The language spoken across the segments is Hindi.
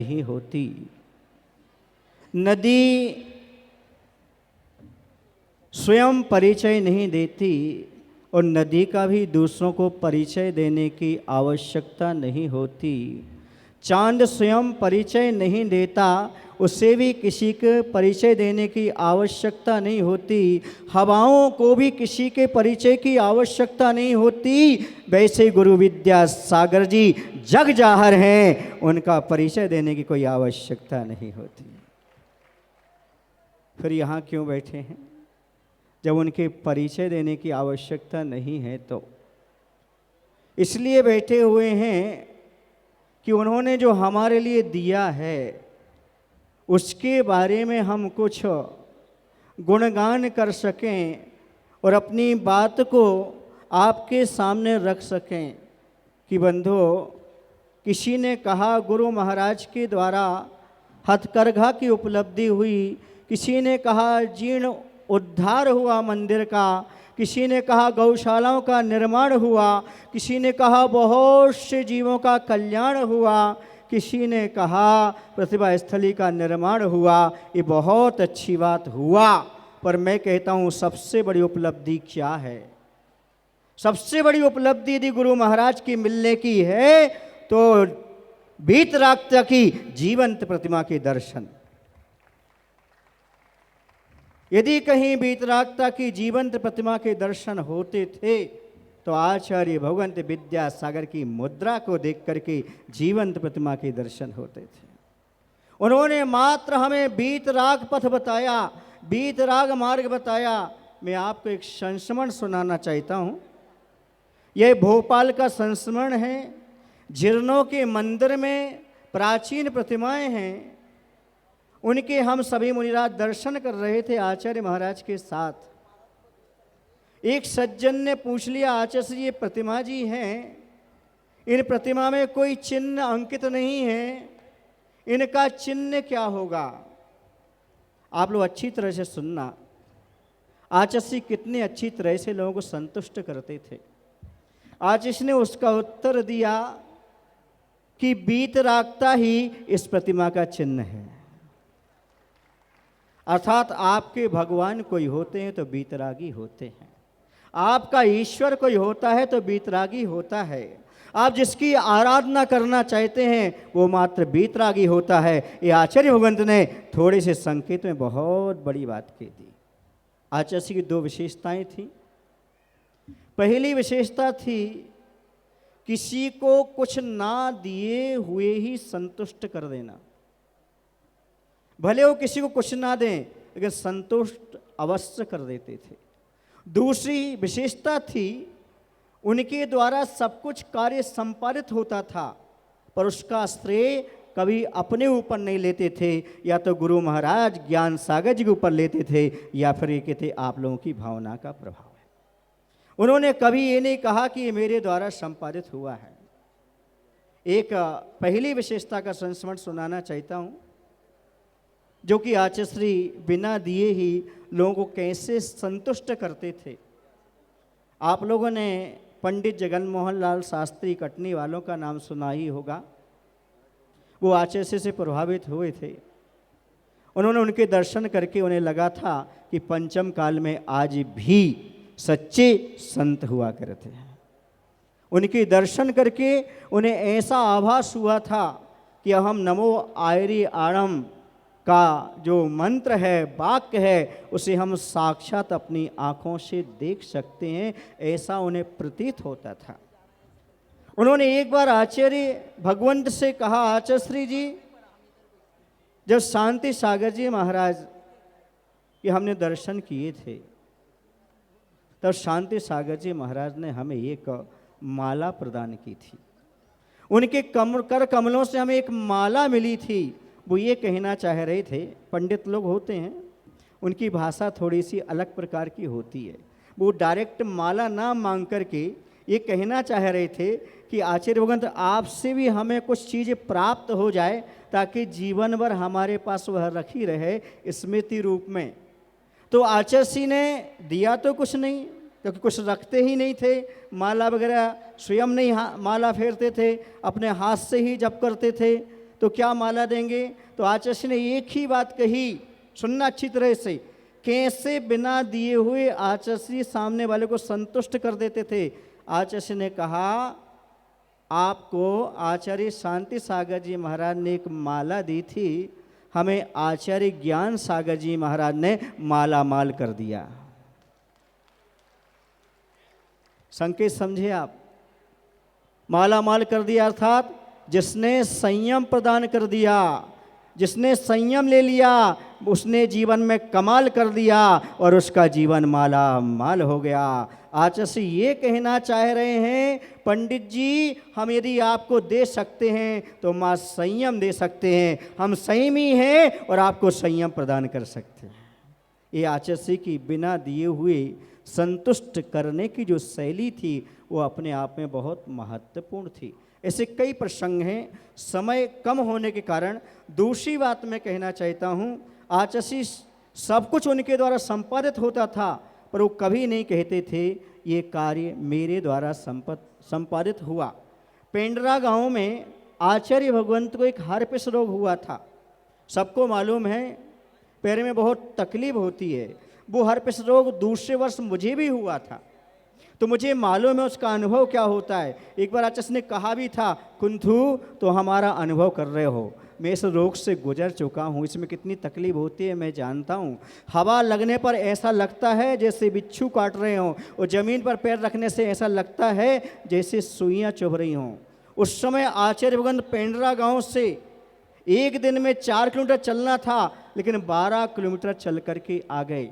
नहीं होती। नदी स्वयं परिचय नहीं देती और नदी का भी दूसरों को परिचय देने की आवश्यकता नहीं होती। चांद स्वयं परिचय नहीं देता, उसे भी किसी के परिचय देने की आवश्यकता नहीं होती। हवाओं को भी किसी के परिचय की आवश्यकता नहीं होती। वैसे गुरु विद्या सागर जी जग जाहर हैं, उनका परिचय देने की कोई आवश्यकता नहीं होती। फिर यहाँ क्यों बैठे हैं जब उनके परिचय देने की आवश्यकता नहीं है? तो इसलिए बैठे हुए हैं कि उन्होंने जो हमारे लिए दिया है उसके बारे में हम कुछ गुणगान कर सकें और अपनी बात को आपके सामने रख सकें कि बंधु, किसी ने कहा गुरु महाराज के द्वारा हथकरघा की उपलब्धि हुई, किसी ने कहा जीर्ण उद्धार हुआ मंदिर का, किसी ने कहा गौशालाओं का निर्माण हुआ, किसी ने कहा बहुत से जीवों का कल्याण हुआ, किसी ने कहा प्रतिभा स्थली का निर्माण हुआ। ये बहुत अच्छी बात हुआ, पर मैं कहता हूँ सबसे बड़ी उपलब्धि क्या है? सबसे बड़ी उपलब्धि यदि गुरु महाराज की मिलने की है तो वीतरागता की जीवंत प्रतिमा के दर्शन। यदि कहीं वीतरागता की जीवंत प्रतिमा के दर्शन होते थे तो आचार्य भगवंत विद्यासागर की मुद्रा को देख करके जीवंत प्रतिमा के दर्शन होते थे। उन्होंने मात्र हमें वीतराग पथ बताया, वीतराग मार्ग बताया। मैं आपको एक संस्मरण सुनाना चाहता हूँ। यह भोपाल का संस्मरण है। झिरनों के मंदिर में प्राचीन प्रतिमाएं हैं, उनके हम सभी मुनिराज दर्शन कर रहे थे आचार्य महाराज के साथ। एक सज्जन ने पूछ लिया, आचार्य जी ये प्रतिमा जी हैं, इन प्रतिमा में कोई चिन्ह अंकित नहीं है, इनका चिन्ह क्या होगा? आप लोग अच्छी तरह से सुनना। आचार्य जी कितने अच्छी तरह से लोगों को संतुष्ट करते थे। आचार्य ने उसका उत्तर दिया कि वीतरागता ही इस प्रतिमा का चिन्ह है। अर्थात आपके भगवान कोई होते हैं तो वीतरागी होते हैं, आपका ईश्वर कोई होता है तो वीतरागी होता है, आप जिसकी आराधना करना चाहते हैं वो मात्र वीतरागी होता है। ये आचार्य भगवंत ने थोड़े से संकेत में बहुत बड़ी बात कह दी। आचार्य की दो विशेषताएं थी। पहली विशेषता थी किसी को कुछ ना दिए हुए ही संतुष्ट कर देना। भले वो किसी को कुछ ना दें लेकिन संतुष्ट अवश्य कर देते थे। दूसरी विशेषता थी उनके द्वारा सब कुछ कार्य संपादित होता था, पर उसका श्रेय कभी अपने ऊपर नहीं लेते थे, या तो गुरु महाराज ज्ञान सागर जी के ऊपर लेते थे या फिर ये कहते आप लोगों की भावना का प्रभाव है। उन्होंने कभी ये नहीं कहा कि ये मेरे द्वारा संपादित हुआ है। एक पहली विशेषता का संस्मरण सुनाना चाहता हूँ, जो कि आचार्य श्री बिना दिए ही लोगों को कैसे संतुष्ट करते थे। आप लोगों ने पंडित जगन मोहन लाल शास्त्री कटनी वालों का नाम सुना ही होगा। वो आचार्य से प्रभावित हुए थे। उन्होंने उनके दर्शन करके उन्हें लगा था कि पंचम काल में आज भी सच्चे संत हुआ करते हैं। उनके दर्शन करके उन्हें ऐसा आभास हुआ था कि हम नमो आयरी आड़म का जो मंत्र है, वाक्य है, उसे हम साक्षात अपनी आंखों से देख सकते हैं, ऐसा उन्हें प्रतीत होता था। उन्होंने एक बार आचार्य भगवंत से कहा, आचार्य श्री जी जब शांति सागर जी महाराज के हमने दर्शन किए थे तब शांति सागर जी महाराज ने हमें एक माला प्रदान की थी। उनके कर कमलों से हमें एक माला मिली थी। वो ये कहना चाह रहे थे, पंडित लोग होते हैं उनकी भाषा थोड़ी सी अलग प्रकार की होती है। वो डायरेक्ट माला ना मांग करके ये कहना चाह रहे थे कि आचार्य भगवंत आपसे भी हमें कुछ चीज़ें प्राप्त हो जाए ताकि जीवन भर हमारे पास वह रखी रहे स्मृति रूप में। तो आचार्य जी ने दिया तो कुछ नहीं, क्योंकि कुछ रखते ही नहीं थे। माला वगैरह स्वयं नहीं माला फेरते थे, अपने हाथ से ही जप करते थे। तो क्या माला देंगे? तो आचार्य ने एक ही बात कही, सुनना अच्छी तरह से, कैसे बिना दिए हुए आचार्य सामने वाले को संतुष्ट कर देते थे। आचार्य ने कहा, आपको आचार्य शांति सागर जी महाराज ने एक माला दी थी, हमें आचार्य ज्ञान सागर जी महाराज ने माला माल कर दिया। संकेत समझे आप? माला माल कर दिया अर्थात जिसने संयम प्रदान कर दिया, जिसने संयम ले लिया, उसने जीवन में कमाल कर दिया और उसका जीवन माला माल हो गया। आचार्य ये कहना चाह रहे हैं, पंडित जी हम यदि आपको दे सकते हैं तो माँ संयम दे सकते हैं, हम संयमी हैं और आपको संयम प्रदान कर सकते हैं। ये आचार्य की बिना दिए हुए संतुष्ट करने की जो शैली थी वो अपने आप में बहुत महत्वपूर्ण थी। ऐसे कई प्रसंग हैं, समय कम होने के कारण दूसरी बात मैं कहना चाहता हूँ, आचार्य सब कुछ उनके द्वारा संपादित होता था, पर वो कभी नहीं कहते थे ये कार्य मेरे द्वारा संपादित हुआ। पेंड्रा गांव में आचार्य भगवंत को एक हार्पिस रोग हुआ था, सबको मालूम है, पैर में बहुत तकलीफ होती है। वो हार्पिस रोग दूसरे वर्ष मुझे भी हुआ था, तो मुझे मालूम है उसका अनुभव क्या होता है। एक बार आचार्य ने कहा भी था, कुंथू तो हमारा अनुभव कर रहे हो, मैं इस रोग से गुजर चुका हूँ, इसमें कितनी तकलीफ होती है मैं जानता हूँ। हवा लगने पर ऐसा लगता है जैसे बिच्छू काट रहे हों, और ज़मीन पर पैर रखने से ऐसा लगता है जैसे सुइयाँ चुभ रही हों। उस समय आचार्य भगवंत पेंड्रा गांव से एक दिन में 4 किलोमीटर चलना था, लेकिन 12 किलोमीटर चल करके आ गए।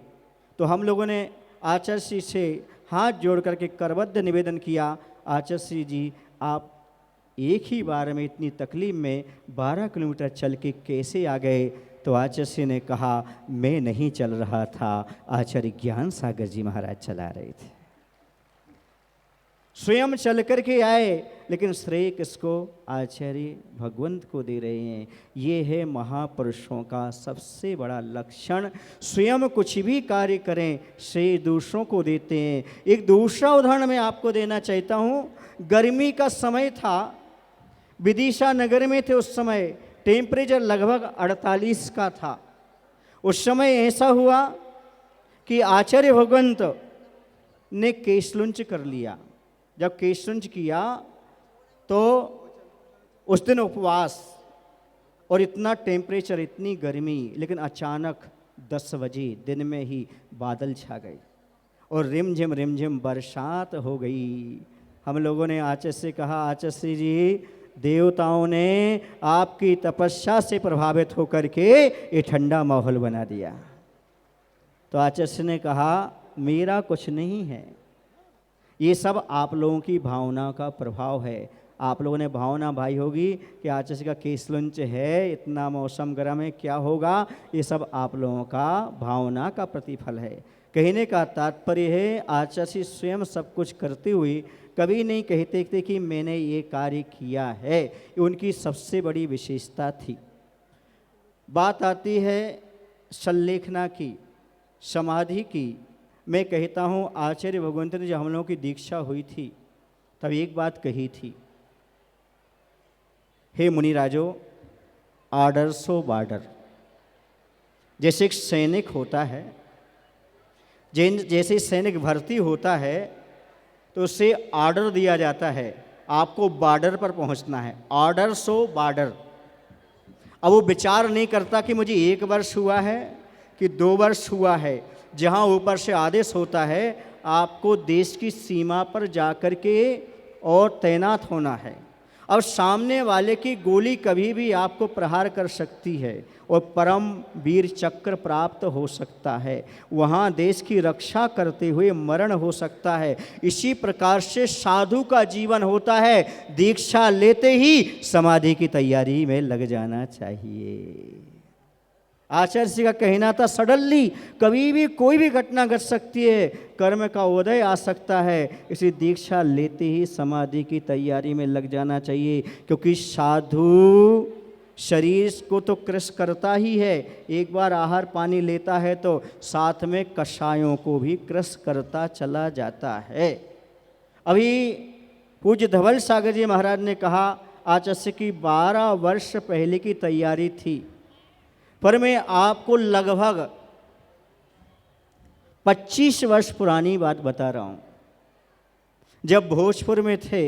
तो हम लोगों ने आचार्य से हाथ जोड़ करके करबद्ध निवेदन किया, आचार्य जी आप एक ही बार में इतनी तकलीफ में 12 किलोमीटर चल के कैसे आ गए? तो आचार्य ने कहा, मैं नहीं चल रहा था, आचार्य ज्ञान सागर जी महाराज चला रहे थे। स्वयं चल कर के आए, लेकिन श्रेय किसको? आचार्य भगवंत को दे रहे हैं। ये है महापुरुषों का सबसे बड़ा लक्षण, स्वयं कुछ भी कार्य करें श्रेय दूसरों को देते हैं। एक दूसरा उदाहरण मैं आपको देना चाहता हूँ। गर्मी का समय था, विदिशा नगर में थे उस समय, टेम्परेचर लगभग 48 का था। उस समय ऐसा हुआ कि आचार्य भगवंत ने केशलुंच कर लिया। जब केशलुंच किया तो उस दिन उपवास और इतना टेम्परेचर, इतनी गर्मी, लेकिन अचानक 10 बजे दिन में ही बादल छा गए और रिमझिम बरसात हो गई। हम लोगों ने आचार्य से कहा, आचार्य जी देवताओं ने आपकी तपस्या से प्रभावित होकर के ये ठंडा माहौल बना दिया। तो आचार्य ने कहा, मेरा कुछ नहीं है, ये सब आप लोगों की भावना का प्रभाव है। आप लोगों ने भावना भाई होगी कि आचार्य का केशलुंच है, इतना मौसम गर्म है, क्या होगा, ये सब आप लोगों का भावना का प्रतिफल है। कहने का तात्पर्य है, आचार्य स्वयं सब कुछ करते हुए कभी नहीं कहते थे कि मैंने ये कार्य किया है। ये उनकी सबसे बड़ी विशेषता थी। बात आती है संलेखना की, समाधि की। मैं कहता हूँ आचार्य भगवंत ने जब हम लोगों की दीक्षा हुई थी तब एक बात कही थी, हे मुनिराजो, आर्डर सो बार्डर। जैसे एक सैनिक होता है, जैसे सैनिक भर्ती होता है तो उसे आर्डर दिया जाता है, आपको बॉर्डर पर पहुंचना है, आर्डर सो बार्डर। अब वो विचार नहीं करता कि मुझे 1 वर्ष हुआ है कि 2 वर्ष हुआ है। जहाँ ऊपर से आदेश होता है आपको देश की सीमा पर जाकर के और तैनात होना है। अब सामने वाले की गोली कभी भी आपको प्रहार कर सकती है और परम वीर चक्र प्राप्त हो सकता है। वहाँ देश की रक्षा करते हुए मरण हो सकता है। इसी प्रकार से साधु का जीवन होता है, दीक्षा लेते ही समाधि की तैयारी में लग जाना चाहिए। आचार्य जी का कहना था, सडनली कभी भी कोई भी घटना घट सकती है, कर्म का उदय आ सकता है, इसी दीक्षा लेते ही समाधि की तैयारी में लग जाना चाहिए। क्योंकि साधु शरीर को तो कृष करता ही है, एक बार आहार पानी लेता है तो साथ में कषायों को भी कृष करता चला जाता है। अभी पूज्य धवल सागर जी महाराज ने कहा, आचस्य की 12 वर्ष पहले की तैयारी थी, पर मैं आपको लगभग 25 वर्ष पुरानी बात बता रहा हूँ। जब भोजपुर में थे,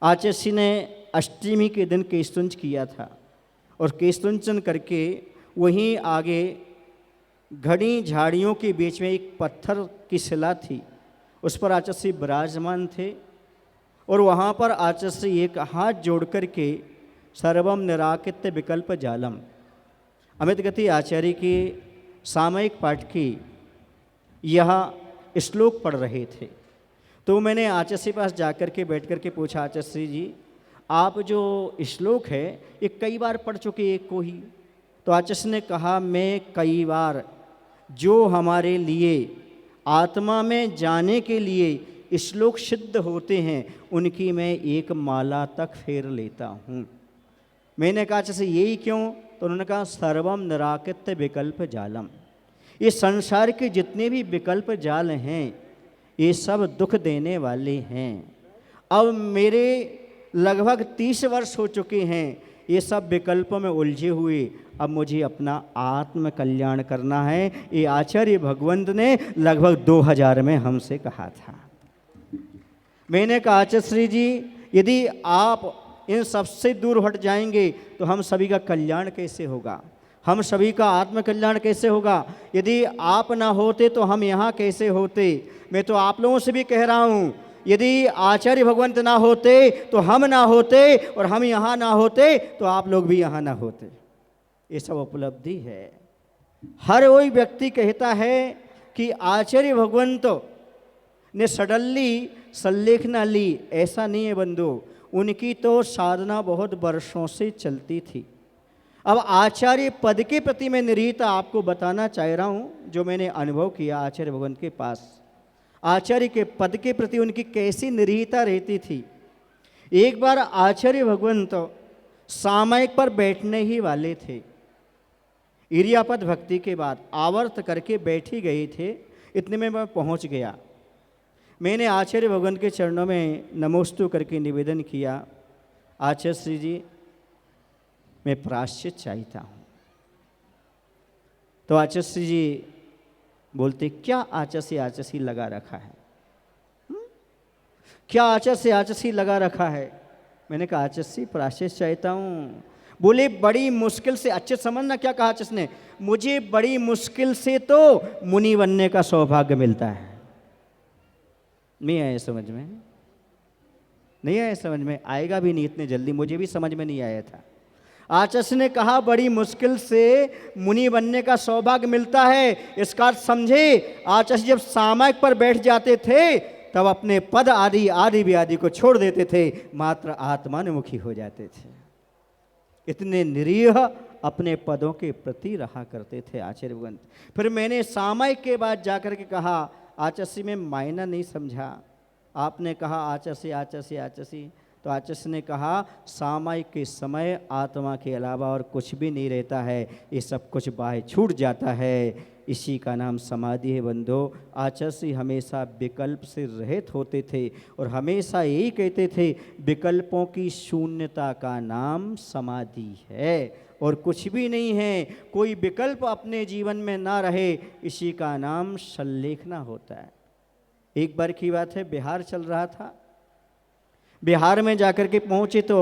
आचार्य ने अष्टमी के दिन केशतुंज किया था और केशतुंजन करके वहीं आगे घड़ी झाड़ियों के बीच में एक पत्थर की शिला थी, उस पर आचार्य विराजमान थे और वहाँ पर आचार्य एक हाथ जोड़ कर के सर्वम निराकृत्य विकल्प जालम अमित गति आचार्य के सामयिक पाठ की यह श्लोक पढ़ रहे थे। तो मैंने आचार्य के पास जाकर के बैठ कर के पूछा, आचार्य जी आप जो श्लोक है ये कई बार पढ़ चुके एक को ही? तो आचार्य ने कहा, मैं कई बार जो हमारे लिए आत्मा में जाने के लिए श्लोक सिद्ध होते हैं उनकी मैं एक माला तक फेर लेता हूँ। मैंने कहा आचार्य यही क्यों? तो उन्होंने कहा सर्वम निराकृत्य विकल्प जालम, ये संसार के जितने भी विकल्प जाल हैं ये सब दुख देने वाले हैं। अब मेरे लगभग 30 वर्ष हो चुके हैं ये सब विकल्पों में उलझे हुए, अब मुझे अपना आत्म कल्याण करना है। ये आचार्य भगवंत ने लगभग 2000 में हमसे कहा था। मैंने कहा आचार्य जी यदि आप इन सबसे दूर हट जाएंगे तो हम सभी का कल्याण कैसे होगा, हम सभी का आत्म कल्याण कैसे होगा? यदि आप ना होते तो हम यहाँ कैसे होते? मैं तो आप लोगों से भी कह रहा हूँ, यदि आचार्य भगवंत ना होते तो हम ना होते और हम यहाँ ना होते तो आप लोग भी यहाँ ना होते। ये सब उपलब्धि है। हर कोई व्यक्ति कहता है कि आचार्य भगवंत ने सडनली संलेखना ली, ऐसा नहीं है बंधु। उनकी तो साधना बहुत वर्षों से चलती थी। अब आचार्य पद के प्रति मैं निरीता आपको बताना चाह रहा हूँ, जो मैंने अनुभव किया आचार्य भगवंत के पास। आचार्य के पद के प्रति उनकी कैसी निरीता रहती थी। एक बार आचार्य भगवंत सामयिक पर बैठने ही वाले थे, इरियापद भक्ति के बाद आवर्त करके बैठ ही गए थे, इतने में मैं पहुँच गया। मैंने आचार्य भगवान के चरणों में नमोस्तु करके निवेदन किया, आचार्य श्री जी मैं प्रायश्चित चाहता हूँ। तो आचार्य श्री जी बोलते, क्या आचार्य से आचार्य लगा रखा है? क्या आचार्य से आचार्य लगा रखा है? मैंने कहा आचार्य श्री प्रायश्चित चाहता हूँ। बोले बड़ी मुश्किल से, अच्छे समझना क्या कहा आचार्य ने, मुझे बड़ी मुश्किल से तो मुनि बनने का सौभाग्य मिलता है। नहीं आया समझ में? नहीं आया समझ में? आएगा भी नहीं इतने जल्दी, मुझे भी समझ में नहीं आया था। आचार्य ने कहा बड़ी मुश्किल से मुनि बनने का सौभाग्य मिलता है। इसका अर्थ समझे, आचार्य जब सामयिक पर बैठ जाते थे तब अपने पद आदि आदि भी आदि को छोड़ देते थे, मात्र आत्मानुमुखी हो जाते थे। इतने निरीह अपने पदों के प्रति रहा करते थे आचार्य भगवंत। फिर मैंने सामयिक के बाद जाकर के कहा, आचार्य में मायना नहीं समझा। आपने कहा आचार्य आचार्य, तो आचार्य ने कहा सामयिक के समय आत्मा के अलावा और कुछ भी नहीं रहता है, ये सब कुछ बाहर छूट जाता है, इसी का नाम समाधि है बंधो। आचार्य हमेशा विकल्प से रहित होते थे और हमेशा यही कहते थे, विकल्पों की शून्यता का नाम समाधि है और कुछ भी नहीं है। कोई विकल्प अपने जीवन में ना रहे, इसी का नाम संलेखना होता है। एक बार की बात है, बिहार चल रहा था। बिहार में जाकर के पहुँचे तो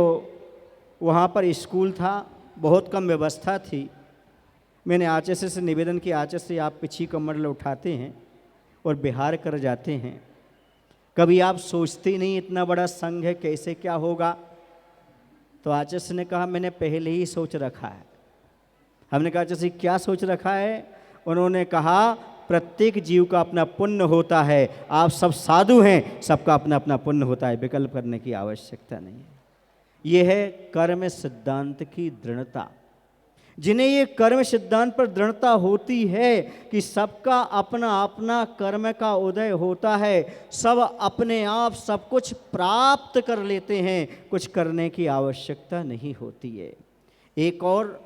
वहाँ पर स्कूल था, बहुत कम व्यवस्था थी। मैंने आचार्य से निवेदन किया, आचार्य आप पिछी कमर उठाते हैं और बिहार कर जाते हैं, कभी आप सोचते नहीं इतना बड़ा संघ है कैसे क्या होगा? तो आचार्य ने कहा मैंने पहले ही सोच रखा है। हमने कहा आचार्य क्या सोच रखा है? उन्होंने कहा प्रत्येक जीव का अपना पुण्य होता है, आप सब साधु हैं, सबका अपना अपना पुण्य होता है, विकल्प करने की आवश्यकता नहीं है। यह है कर्म सिद्धांत की दृढ़ता। जिन्हें ये कर्म सिद्धांत पर दृढ़ता होती है कि सबका अपना अपना कर्म का उदय होता है, सब अपने आप सब कुछ प्राप्त कर लेते हैं, कुछ करने की आवश्यकता नहीं होती है। एक और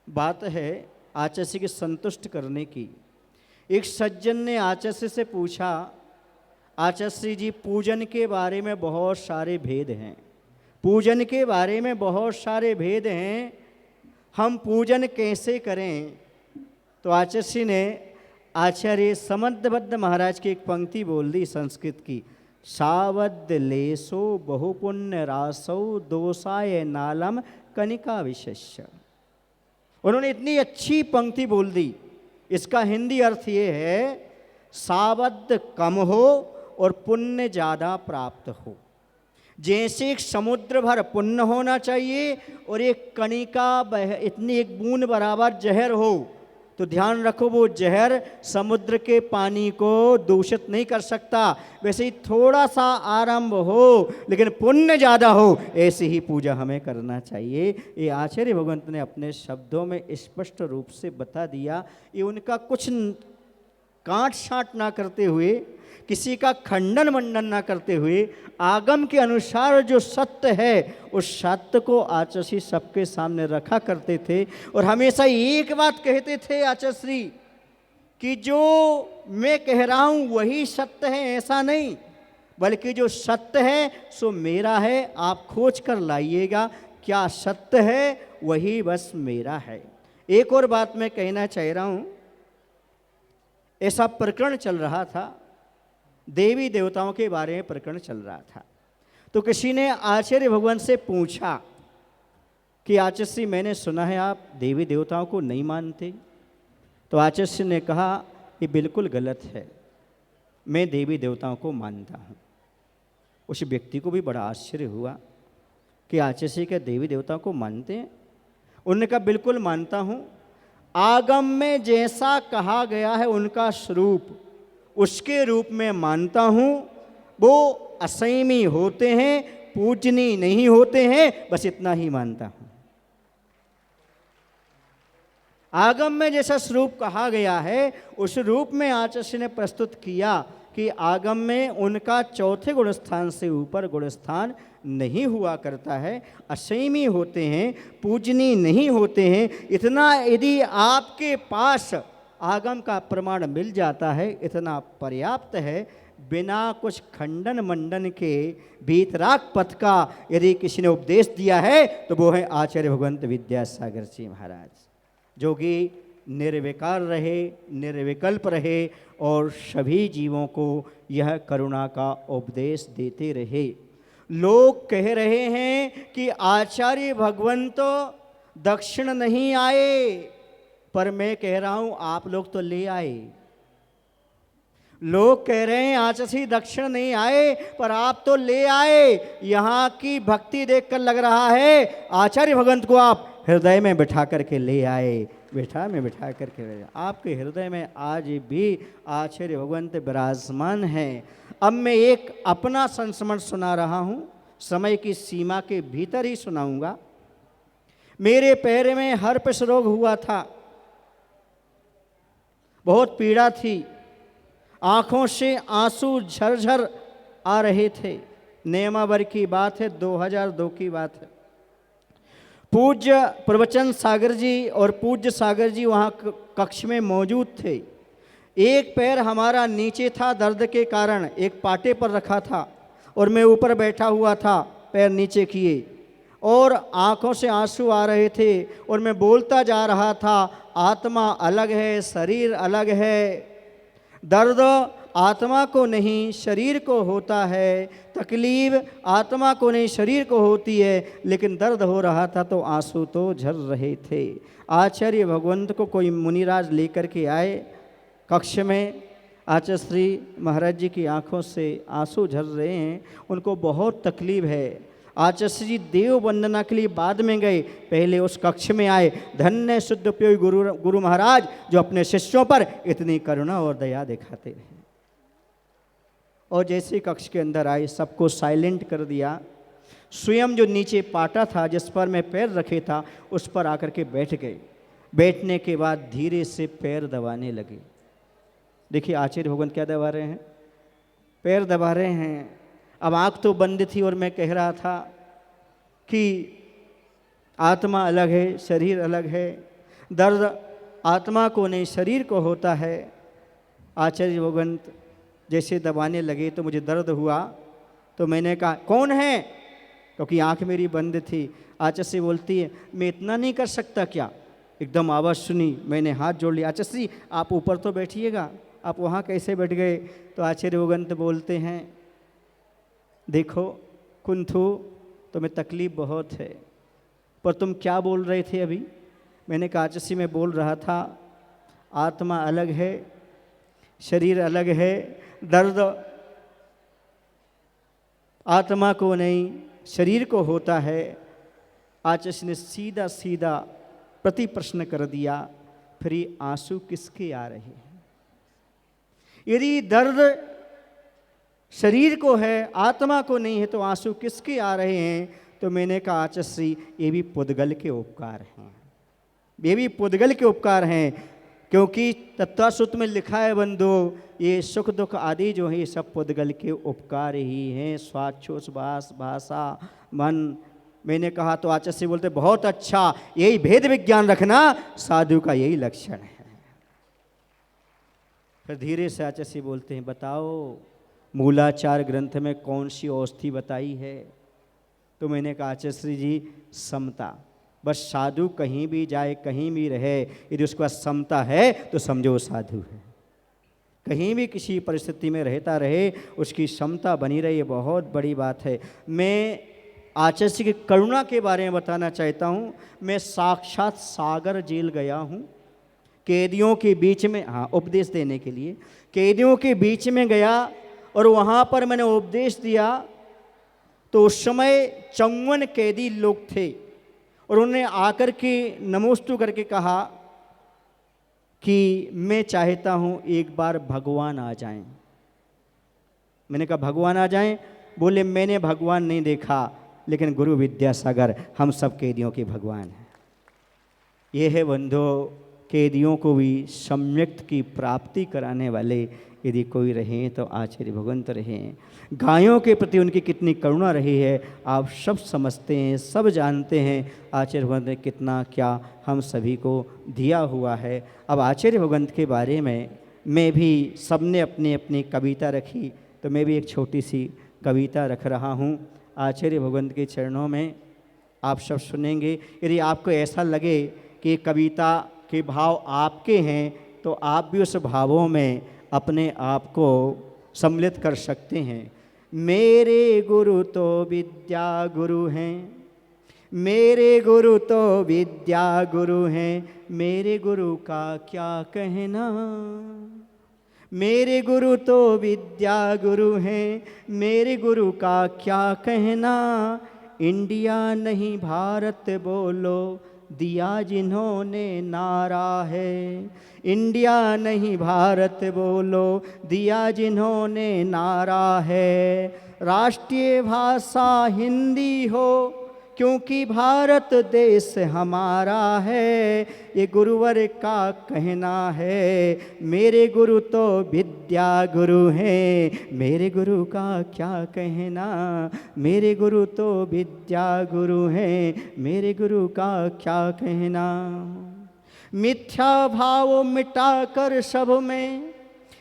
बात है आचार्य के संतुष्ट करने की। एक सज्जन ने आचार्य से पूछा, आचार्य जी पूजन के बारे में बहुत सारे भेद हैं, पूजन के बारे में बहुत सारे भेद हैं, हम पूजन कैसे करें। तो आचार्य ने आचार्य समर्थबद्ध महाराज की एक पंक्ति बोल दी संस्कृत की, सावद लेसो बहुपुण्य रासो दोषाय नालम कनिका विशेष्य। उन्होंने इतनी अच्छी पंक्ति बोल दी, इसका हिंदी अर्थ ये है सावद कम हो और पुण्य ज़्यादा प्राप्त हो। जैसे एक समुद्र भर पुण्य होना चाहिए और एक कणिका इतनी एक बूंद बराबर जहर हो, तो ध्यान रखो वो जहर समुद्र के पानी को दूषित नहीं कर सकता। वैसे ही थोड़ा सा आरंभ हो लेकिन पुण्य ज़्यादा हो, ऐसी ही पूजा हमें करना चाहिए। ये आचार्य भगवंत ने अपने शब्दों में स्पष्ट रूप से बता दिया। ये उनका कुछ काट छांट ना करते हुए, किसी का खंडन मंडन ना करते हुए, आगम के अनुसार जो सत्य है उस सत्य को आचार्य सबके सामने रखा करते थे। और हमेशा एक बात कहते थे आचार्य कि जो मैं कह रहा हूँ वही सत्य है ऐसा नहीं, बल्कि जो सत्य है सो मेरा है, आप खोज कर लाइएगा क्या सत्य है, वही बस मेरा है। एक और बात मैं कहना चाह रहा हूँ, ऐसा प्रकरण चल रहा था, देवी देवताओं के बारे में प्रकरण चल रहा था। तो किसी ने आचार्य भगवान से पूछा कि आचार्य मैंने सुना है आप देवी देवताओं को नहीं मानते। तो आचार्य ने कहा ये बिल्कुल गलत है, मैं देवी देवताओं को मानता हूँ। उस व्यक्ति को भी बड़ा आश्चर्य हुआ कि आचार्य क्या देवी देवताओं को मानते हैं। उन्होंने कहा बिल्कुल मानता हूँ, आगम में जैसा कहा गया है उनका स्वरूप उसके रूप में मानता हूँ। वो असंयमी होते हैं, पूजनीय नहीं होते हैं, बस इतना ही मानता हूँ। आगम में जैसा स्वरूप कहा गया है उस रूप में आचार्य ने प्रस्तुत किया कि आगम में उनका चौथे गुण स्थान से ऊपर गुण स्थान नहीं हुआ करता है, असंयमी होते हैं, पूजनीय नहीं होते हैं। इतना यदि आपके पास आगम का प्रमाण मिल जाता है, इतना पर्याप्त है। बिना कुछ खंडन मंडन के वीतराग पथ का यदि किसी ने उपदेश दिया है तो वो है आचार्य भगवंत विद्यासागर जी महाराज, जो कि निर्विकार रहे, निर्विकल्प रहे और सभी जीवों को यह करुणा का उपदेश देते रहे। लोग कह रहे हैं कि आचार्य भगवंत दक्षिण नहीं आए, पर मैं कह रहा हूं आप लोग तो ले आए। लोग कह रहे हैं आचार्य दक्षिण नहीं आए, पर आप तो ले आए। यहाँ की भक्ति देखकर लग रहा है आचार्य भगवंत को आप हृदय में बिठा करके ले आए, बिठा करके ले आए। आपके हृदय में आज भी आचार्य भगवंत विराजमान हैं। अब मैं एक अपना संस्मरण सुना रहा हूँ, समय की सीमा के भीतर ही सुनाऊंगा। मेरे पैर में हर्पस रोग हुआ था, बहुत पीड़ा थी, आंखों से आंसू झरझर आ रहे थे। नेमावर की बात है, 2002 की बात है। पूज्य प्रवचन सागर जी और पूज्य सागर जी वहाँ कक्ष में मौजूद थे। एक पैर हमारा नीचे था दर्द के कारण, एक पाटे पर रखा था और मैं ऊपर बैठा हुआ था पैर नीचे किए, और आंखों से आंसू आ रहे थे और मैं बोलता जा रहा था आत्मा अलग है, शरीर अलग है। दर्द आत्मा को नहीं शरीर को होता है, तकलीफ आत्मा को नहीं शरीर को होती है, लेकिन दर्द हो रहा था तो आंसू तो झर रहे थे। आचार्य भगवंत को कोई मुनिराज लेकर के आए कक्ष में। आचार्य श्री महाराज जी की आंखों से आंसू झर रहे हैं, उनको बहुत तकलीफ है। आचार्य जी देव वंदना के लिए बाद में गए, पहले उस कक्ष में आए। धन्य शुद्ध उपयोगी गुरु महाराज जो अपने शिष्यों पर इतनी करुणा और दया दिखाते रहे। और जैसे कक्ष के अंदर आए सबको साइलेंट कर दिया। स्वयं जो नीचे पाटा था जिस पर मैं पैर रखे था उस पर आकर के बैठ गए। बैठने के बाद धीरे से पैर दबाने लगे। देखिए आचार्य भगवान क्या दबा रहे हैं, पैर दबा रहे हैं। अब आँख तो बंद थी और मैं कह रहा था कि आत्मा अलग है, शरीर अलग है, दर्द आत्मा को नहीं शरीर को होता है। आचार्य भगवंत जैसे दबाने लगे तो मुझे दर्द हुआ, तो मैंने कहा कौन है? क्योंकि आंख मेरी बंद थी। आचार्य बोलती है मैं इतना नहीं कर सकता क्या? एकदम आवाज़ सुनी, मैंने हाथ जोड़ लिया, आचार्य आप ऊपर तो बैठिएगा, आप वहाँ कैसे बैठ गए? तो आचार्य भगवंत बोलते हैं देखो कुंथु, तुम्हें तकलीफ बहुत है, पर तुम क्या बोल रहे थे अभी? मैंने कहा आचार्य मैं बोल रहा था आत्मा अलग है, शरीर अलग है, दर्द आत्मा को नहीं शरीर को होता है। आचार्य ने सीधा सीधा प्रति प्रश्न कर दिया, फिर ये आंसू किसके आ रहे हैं? यदि दर्द शरीर को है, आत्मा को नहीं है, तो आंसू किसके आ रहे हैं? तो मैंने कहा आचार्य ये भी पुद्गल के उपकार हैं, ये भी पुद्गल के उपकार हैं, क्योंकि तत्वसूत्र में लिखा है बंधु ये सुख दुख आदि जो है ये सब पुद्गल के उपकार ही हैं, स्वाच्छोश्वास भाषा मन। मैंने कहा तो आचार्य बोलते बहुत अच्छा, यही भेद विज्ञान रखना साधु का यही लक्षण है। फिर धीरे से आचार्य बोलते हैं बताओ मूलाचार ग्रंथ में कौन सी औषधि बताई है? तो मैंने कहा आचार्य जी समता, बस साधु कहीं भी जाए कहीं भी रहे यदि उसके पास समता है तो समझो साधु है। कहीं भी किसी परिस्थिति में रहता रहे उसकी क्षमता बनी रही, ये बहुत बड़ी बात है। मैं आचार्य की करुणा के बारे में बताना चाहता हूँ। मैं साक्षात सागर जेल गया हूँ, कैदियों के बीच में, हाँ उपदेश देने के लिए कैदियों के बीच में गया और वहाँ पर मैंने उपदेश दिया। तो उस समय 54 कैदी लोग थे और उन्होंने आकर के नमोस्तु करके कहा कि मैं चाहता हूँ एक बार भगवान आ जाएं। मैंने कहा भगवान आ जाएं? बोले मैंने भगवान नहीं देखा, लेकिन गुरु विद्यासागर हम सब कैदियों के भगवान हैं। ये है बंधु कैदियों को भी सम्यक्त की प्राप्ति कराने वाले यदि कोई रहे तो आचार्य भगवंत रहे। गायों के प्रति उनकी कितनी करुणा रही है आप सब समझते हैं, सब जानते हैं। आचार्य भगवंत ने कितना क्या हम सभी को दिया हुआ है। अब आचार्य भगवंत के बारे में मैं भी, सबने अपनी अपनी कविता रखी, तो मैं भी एक छोटी सी कविता रख रहा हूँ आचार्य भगवंत के चरणों में। आप सब सुनेंगे। यदि आपको ऐसा लगे कि कविता के भाव आपके हैं तो आप भी उस भावों में अपने आप को सम्मिलित कर सकते हैं। मेरे गुरु तो विद्या गुरु हैं, मेरे गुरु तो विद्या गुरु हैं, मेरे गुरु का क्या कहना। मेरे गुरु तो विद्या गुरु हैं, मेरे गुरु का क्या कहना। इंडिया नहीं भारत बोलो, दिया जिन्होंने नारा है। इंडिया नहीं भारत बोलो, दिया जिन्होंने नारा है। राष्ट्रीय भाषा हिंदी हो, क्योंकि भारत देश हमारा है। ये गुरुवर का कहना है, मेरे गुरु तो विद्या गुरु हैं, मेरे गुरु का क्या कहना। मेरे गुरु तो विद्या गुरु हैं, मेरे गुरु का क्या कहना। मिथ्या भाव मिटाकर सब में,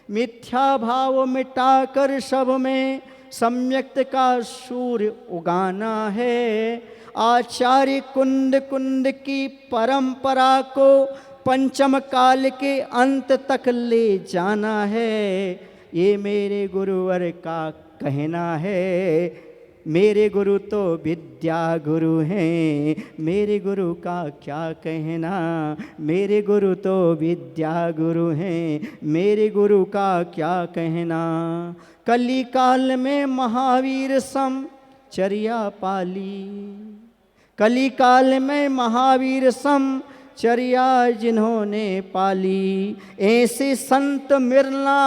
मिथ्या भाव मिटाकर सब में सम्यक्त का सूर्य उगाना है। आचार्य कुंद कुंद की परंपरा को पंचम काल के अंत तक ले जाना है। ये मेरे गुरुवर का कहना है, मेरे गुरु तो विद्या गुरु हैं, मेरे गुरु का क्या कहना। मेरे गुरु तो विद्या गुरु हैं, मेरे गुरु का क्या कहना। कली काल में महावीर सम चर्या पाली, कली काल में महावीर सम चर्या जिन्होंने पाली। ऐसे संत मिलना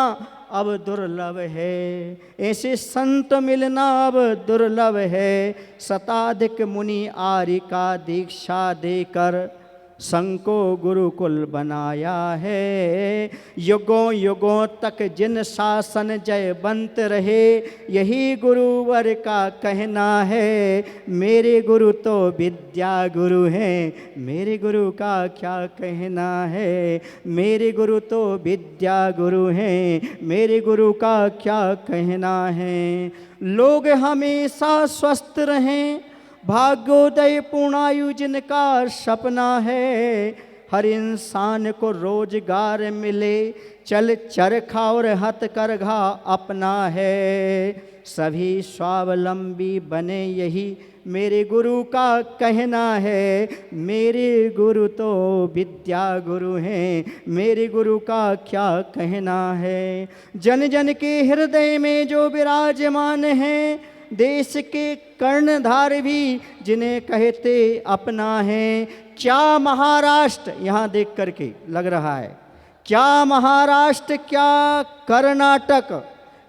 अब दुर्लभ है, ऐसे संत मिलना अब दुर्लभ है। शताधिक मुनि आर्य का दीक्षा देकर संको गुरुकुल बनाया है। युगों युगों तक जिन शासन जयवंत रहे, यही गुरुवर का कहना है। मेरे गुरु तो विद्या गुरु हैं, मेरे गुरु का क्या कहना है। मेरे गुरु तो विद्या गुरु हैं, मेरे गुरु का क्या कहना है। लोग हमेशा स्वस्थ रहें, भाग्योदय पूर्णायु जिनका सपना है, हर इंसान को रोजगार मिले, चल चरखा और हथकरघा अपना है, सभी स्वावलंबी बने यही मेरे गुरु का कहना है। मेरे गुरु तो विद्या गुरु हैं, मेरे गुरु का क्या कहना है। जन जन के हृदय में जो विराजमान हैं, देश के कर्णधार भी जिन्हें कहते अपना है। क्या महाराष्ट्र, यहाँ देख करके लग रहा है, क्या महाराष्ट्र क्या कर्नाटक,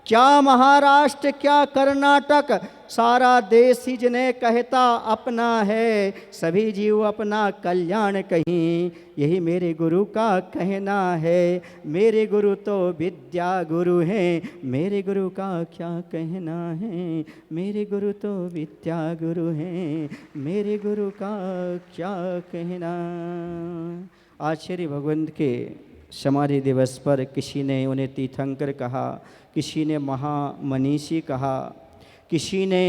क्या महाराष्ट्र क्या कर्नाटक, सारा देश ही जिन्हें कहता अपना है, सभी जीव अपना कल्याण कहीं, यही मेरे गुरु का कहना है। मेरे गुरु तो विद्या गुरु हैं, मेरे गुरु का क्या कहना है। मेरे गुरु तो विद्या गुरु हैं, मेरे गुरु का क्या कहना। आचार्य भगवंत के समाधि दिवस पर किसी ने उन्हें तीर्थंकर कहा, किसी ने महामनीषी कहा, किसी ने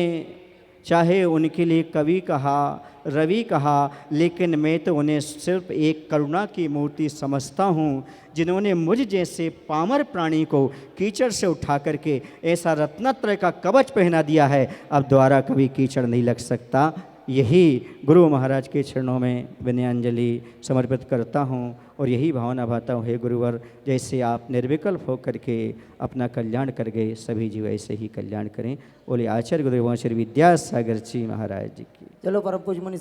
चाहे उनके लिए कवि कहा, रवि कहा, लेकिन मैं तो उन्हें सिर्फ एक करुणा की मूर्ति समझता हूँ, जिन्होंने मुझ जैसे पामर प्राणी को कीचड़ से उठा करके ऐसा रत्नत्रय का कवच पहना दिया है, अब दोबारा कभी कीचड़ नहीं लग सकता। यही गुरु महाराज के चरणों में विनयांजलि समर्पित करता हूँ और यही भावना भाता हूँ, हे गुरुवर, जैसे आप निर्विकल्प होकर के अपना कल्याण कर गए, सभी जीव ऐसे ही कल्याण करें। बोले आचार्य गुरुदेव श्री विद्यासागर जी महाराज जी की। चलो परम पूज्य मुनि